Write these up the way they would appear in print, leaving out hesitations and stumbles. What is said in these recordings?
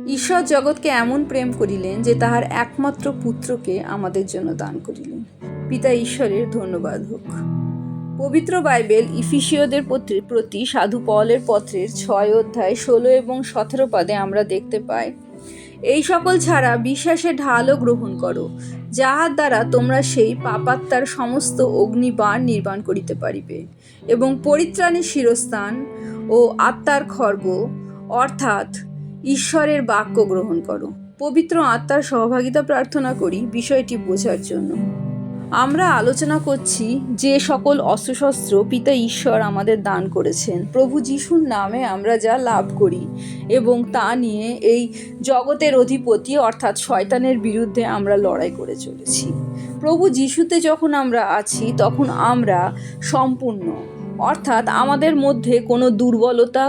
ঈশ্বর জগৎকে এমন প্রেম করিলেন যে তাহার একমাত্র পুত্রকে আমাদের জন্য দান করিলেন। পিতা ঈশ্বরের ধন্যবাদ হোক। পবিত্র বাইবেল ইফিসীয়দের প্রতি সাধু পলের পত্রের 6 অধ্যায় 16 এবং 17 পদে আমরা দেখতে পাই, এই সকল ছাড়া বিশ্বাসের ঢালও গ্রহণ করো, যাহার দ্বারা তোমরা সেই পাপাত্মার সমস্ত অগ্নিবাণ নির্বাণ করিতে পারিবে, এবং পরিত্রাণের শিরস্থান ও আত্মার খড়গ অর্থাৎ ঈশ্বরের বাক্য গ্রহণ করো। পবিত্র আত্মার সহভাগিতা প্রার্থনা করি বিষয়টি বোঝার জন্য। আমরা আলোচনা করছি যে সকল অস্ত্রশস্ত্র পিতা ঈশ্বর আমাদের দান করেছেন, প্রভু যিশুর নামে আমরা যা লাভ করি, এবং তা নিয়ে এই জগতের অধিপতি অর্থাৎ শয়তানের বিরুদ্ধে আমরা লড়াই করে চলেছি। প্রভু যিশুতে যখন আমরা আছি তখন আমরা সম্পূর্ণ, অর্থাৎ আমাদের মধ্যে কোনো দুর্বলতা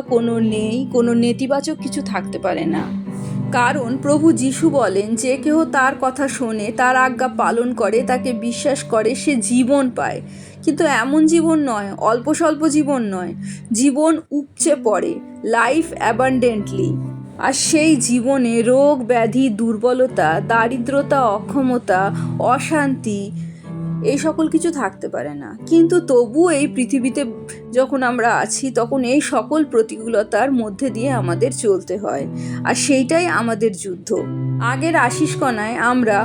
কোনো নেতিবাচক কিছু থাকতে পারে না। কারণ প্রভু যিশু বলেন, যে কেহ তার কথা শোনে, তার আজ্ঞা পালন করে, তাকে বিশ্বাস করে, সে জীবন পায়। কিন্তু এমন জীবন নয়, অল্প স্বল্প জীবন নয়, জীবন উপচে পড়ে, লাইফ অ্যাবান্ডেন্টলি। আর সেই জীবনে রোগ ব্যাধি, দুর্বলতা, দারিদ্রতা, অক্ষমতা, অশান্তি এই সকল কিছু থাকতে পারে না। কিন্তু তবু এই পৃথিবীতে যখন আমরা আছি তখন এই সকল প্রতিকূলতার মধ্যে দিয়ে আমাদের চলতে হয়, আর সেইটাই আমাদের যুদ্ধ। আগের আশিসকণায় আমরা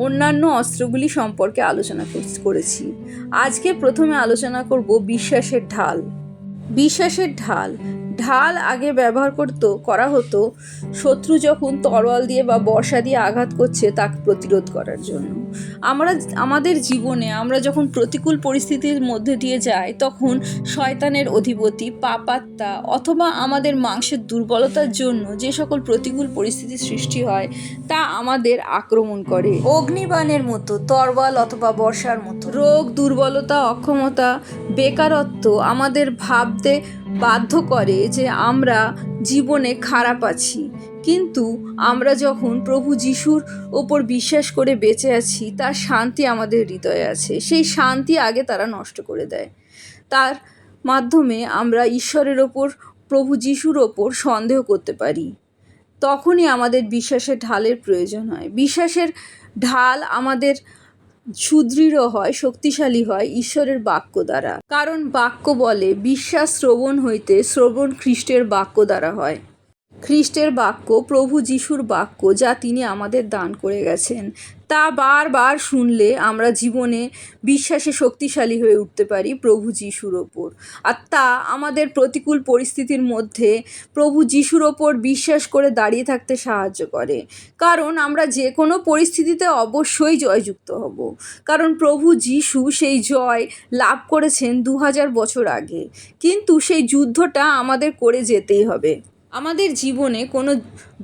অন্যান্য অস্ত্রগুলি সম্পর্কে আলোচনা করেছি। আজকে প্রথমে আলোচনা করব বিশ্বাসের ঢাল। বিশ্বাসের ঢাল আগে ব্যবহার করা হতো শত্রু যখন তরোয়াল দিয়ে বা বর্শা দিয়ে আঘাত করছে তাকে প্রতিরোধ করার জন্য। আমাদের জীবনে আমরা যখন প্রতিকূল পরিস্থিতির মধ্যে দিয়ে যাই তখন শয়তানের অধিপতি, পাপাত্মা অথবা আমাদের মাংসের দুর্বলতার জন্য যে সকল প্রতিকূল পরিস্থিতির সৃষ্টি হয় তা আমাদের আক্রমণ করে অগ্নিবাণের মতো, তরোয়াল অথবা বর্ষার মতো। রোগ, দুর্বলতা, অক্ষমতা, বেকারত্ব আমাদের ভাবতে বাধ্য করে যে আমরা জীবনে খারাপ আছি। কিন্তু আমরা যখন প্রভু যিশুর ওপর বিশ্বাস করে বেঁচে আছি, তার শান্তি আমাদের হৃদয়ে আছে। সেই শান্তি আগে তারা নষ্ট করে দেয়। তার মাধ্যমে আমরা ঈশ্বরের ওপর, প্রভু যিশুর ওপর সন্দেহ করতে পারি। তখনই আমাদের বিশ্বাসের ঢালের প্রয়োজন হয়। বিশ্বাসের ঢাল আমাদের সুদৃঢ় হয়, শক্তিশালী হয় ঈশ্বরের বাক্য দ্বারা। কারণ বাক্য বলে, বিশ্বাস শ্রবণ হইতে, শ্রবণ খ্রিস্টের বাক্য দ্বারা হয়। খ্রিস্টের বাক্য, প্রভু যিশুর বাক্য, যা তিনি আমাদের দান করে গেছেন, তা বারবার শুনলে আমরা জীবনে বিশ্বাসে শক্তিশালী হয়ে উঠতে পারি প্রভু যিশুর ওপর। আর তা আমাদের প্রতিকূল পরিস্থিতির মধ্যে প্রভু যিশুর ওপর বিশ্বাস করে দাঁড়িয়ে থাকতে সাহায্য করে। কারণ আমরা যে কোনো পরিস্থিতিতে অবশ্যই জয়যুক্ত হব, কারণ প্রভু যিশু সেই জয় লাভ করেছেন 2000 বছর আগে। কিন্তু সেই যুদ্ধটা আমাদের করে যেতেই হবে। আমাদের জীবনে কোনো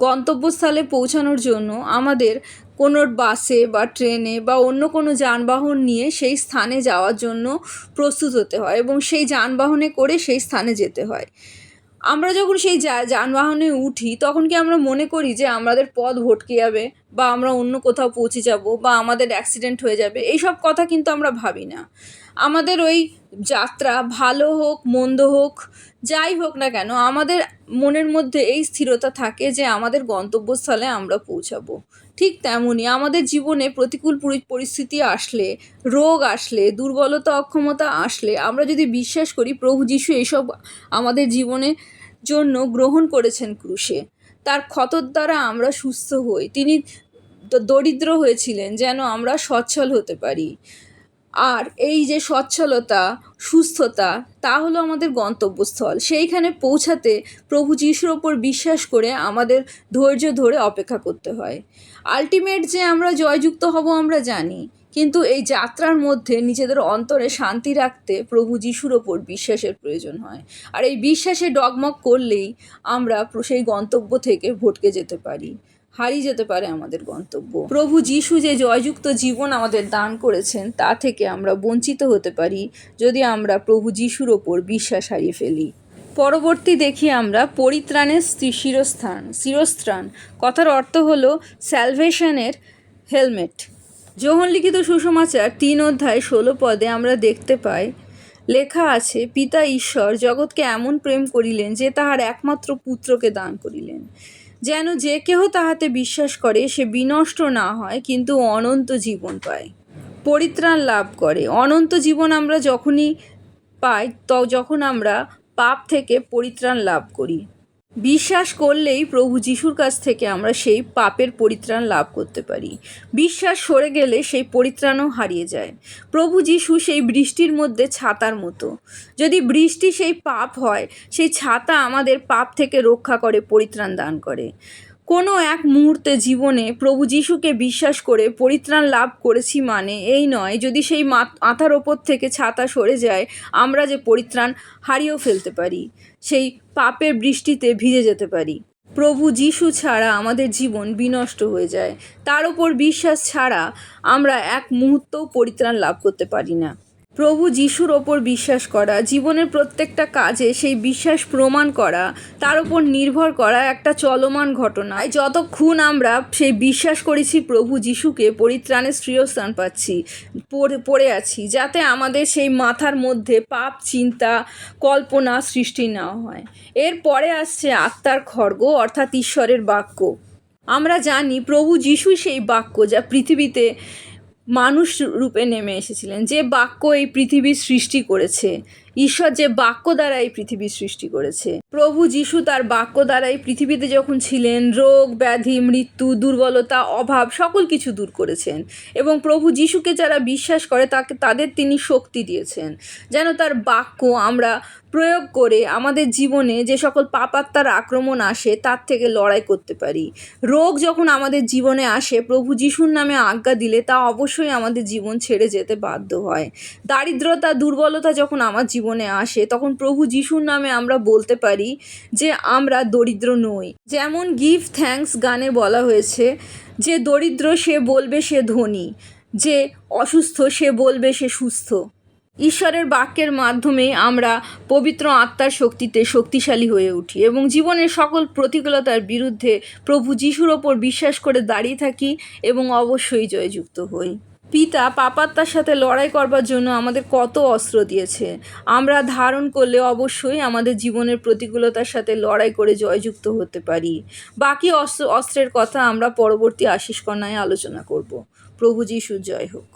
গন্তব্যস্থলে পৌঁছানোর জন্য আমাদের কোনো বাসে বা ট্রেনে বা অন্য কোনো যানবাহন নিয়ে সেই স্থানে যাওয়ার জন্য প্রস্তুত হতে হয়, এবং সেই যানবাহনে করে সেই স্থানে যেতে হয়। আমরা যখন সেই যানবাহনে উঠি তখন কি আমরা মনে করি যে আমাদের পথ ভটকে যাবে, বা আমরা অন্য কোথাও পৌঁছে যাব, বা আমাদের অ্যাক্সিডেন্ট হয়ে যাবে? এইসব কথা কিন্তু আমরা ভাবি না। আমাদের ওই যাত্রা ভালো হোক মন্দ হোক, যাই হোক না কেন, আমাদের মনের মধ্যে এই স্থিরতা থাকে যে আমাদের গন্তব্যস্থলে আমরা পৌঁছাবো। ঠিক তেমনই আমাদের জীবনে প্রতিকূল পরিস্থিতি আসলে, রোগ আসলে, দুর্বলতা, অক্ষমতা আসলে আমরা যদি বিশ্বাস করি প্রভু যিশু এইসব আমাদের জীবনের জন্য গ্রহণ করেছেন ক্রুশে, তার ক্ষতর দ্বারা আমরা সুস্থ হই। তিনি দরিদ্র হয়েছিলেন যেন আমরা সচ্ছল হতে পারি। আর এই যে সচ্ছলতা, সুস্থতা, তা হলো আমাদের গন্তব্যস্থল। সেইখানে পৌঁছাতে প্রভু যিশুর ওপর বিশ্বাস করে আমাদের ধৈর্য ধরে অপেক্ষা করতে হয়। আলটিমেট যে আমরা জয়যুক্ত হব আমরা জানি, কিন্তু এই যাত্রার মধ্যে নিজেদের অন্তরে শান্তি রাখতে প্রভু যিশুর ওপর বিশ্বাসের প্রয়োজন হয়। আর এই বিশ্বাসে ডগমগ করলেই আমরা সেই গন্তব্য থেকে ভটকে যেতে পারি, হারিয়ে যেতে পারে আমাদের গন্তব্য। প্রভু যিশু যে জয়যুক্ত জীবন আমাদের দান করেছেন তা থেকে আমরা বঞ্চিত হতে পারি যদি আমরা প্রভু যিশুর ওপর বিশ্বাস হারিয়ে ফেলি। পরবর্তী দেখি আমরা পরিত্রাণের শিরস্ত্রাণ। কথার অর্থ হলো স্যালভেশনের হেলমেট। যোহন লিখিত সুসমাচার 3 অধ্যায় 16 পদে আমরা দেখতে পাই, লেখা আছে, পিতা ঈশ্বর জগৎকে এমন প্রেম করিলেন যে তাহার একমাত্র পুত্রকে দান করিলেন। যেন যে কেহ তাহাতে বিশ্বাস করে সে বিনষ্ট না হয় কিন্তু অনন্ত জীবন পায়, পরিত্রাণ লাভ করে। অনন্ত জীবন আমরা যখনই পাই যখন আমরা পাপ থেকে পরিত্রাণ লাভ করি। বিশ্বাস করলেই প্রভু যিশুর কাছ থেকে আমরা সেই পাপের পরিত্রাণ লাভ করতে পারি। বিশ্বাস সরে গেলে সেই পরিত্রাণও হারিয়ে যায়। প্রভু যিশু সেই বৃষ্টির মধ্যে ছাতার মতো। যদি বৃষ্টি সেই পাপ হয়, সেই ছাতা আমাদের পাপ থেকে রক্ষা করে, পরিত্রাণ দান করে। কোনো এক মুহূর্তে জীবনে প্রভু যিশুকে বিশ্বাস করে পরিত্রাণ লাভ করেছি মানে এই নয় যদি সেই মাথার ওপর থেকে ছাতা সরে যায় আমরা যে পরিত্রাণ হারিয়েও ফেলতে পারি, সেই পাপের বৃষ্টিতে ভিজে যেতে পারি। প্রভু যিশু ছাড়া আমাদের জীবন বিনষ্ট হয়ে যায়। তার ওপর বিশ্বাস ছাড়া আমরা এক মুহূর্তও পরিত্রাণ লাভ করতে পারি না। প্রভু যিশুর ওপর বিশ্বাস করা, জীবনের প্রত্যেকটা কাজে সেই বিশ্বাস প্রমাণ করা, তার ওপর নির্ভর করা একটা চলমান ঘটনা। যতক্ষণ আমরা সেই বিশ্বাস করেছি প্রভু যিশুকে, পরিত্রাণের শ্রেয়স্থান পাচ্ছি, পড়ে আছি, যাতে আমাদের সেই মাথার মধ্যে পাপ চিন্তা কল্পনা সৃষ্টি না হয়। এরপরে আসছে আত্মার খড়গ অর্থাৎ ঈশ্বরের বাক্য। আমরা জানি প্রভু যিশুই সেই বাক্য যা পৃথিবীতে মানুষ রূপে নেমে এসেছিলেন, যে বাক্য এই পৃথিবীর সৃষ্টি করেছে। ঈশ্বর যে বাক্য দ্বারা এই পৃথিবীর সৃষ্টি করেছে। প্রভু যিশু তার বাক্য দ্বারা এই পৃথিবীতে যখন ছিলেন রোগ ব্যাধি মৃত্যু দুর্বলতা অভাব সকল কিছু দূর করেছেন, এবং প্রভু যিশুকে যারা বিশ্বাস করে তাদের তিনি শক্তি দিয়েছেন যেন তার বাক্য আমরা প্রয়োগ করে আমাদের জীবনে যে সকল পাপাত্মার আক্রমণ আসে তার থেকে লড়াই করতে পারি। রোগ যখন আমাদের জীবনে আসে প্রভু যিশুর নামে আজ্ঞা দিলে তা অবশ্যই আমাদের জীবন ছেড়ে যেতে বাধ্য হয়। দারিদ্রতা দুর্বলতা যখন আমার জীবনে আসে তখন প্রভু যিশুর নামে আমরা বলতে পারি যে আমরা দরিদ্র নই। যেমন গিভ থ্যাঙ্কস গানে বলা হয়েছে যে দরিদ্র সে বলবে সে ধনী, যে অসুস্থ সে বলবে সে সুস্থ। ঈশ্বরের বাক্যের মাধ্যমে আমরা পবিত্র আত্মার শক্তিতে শক্তিশালী হয়ে উঠি এবং জীবনের সকল প্রতিকূলতার বিরুদ্ধে প্রভু যিশুর ওপর বিশ্বাস করে দাঁড়িয়ে থাকি এবং অবশ্যই জয়যুক্ত হই। পিতা পাপাত্মার সাথে লড়াই করবার জন্য আমাদের কত অস্ত্র দিয়েছে, আমরা ধারণ করলে অবশ্যই আমাদের জীবনের প্রতিকূলতার সাথে লড়াই করে জয়যুক্ত হতে পারি। বাকি অস্ত্রের কথা আমরা পরবর্তী আশীষ কণায় আলোচনা করব। প্রভু যিশুর জয় হোক।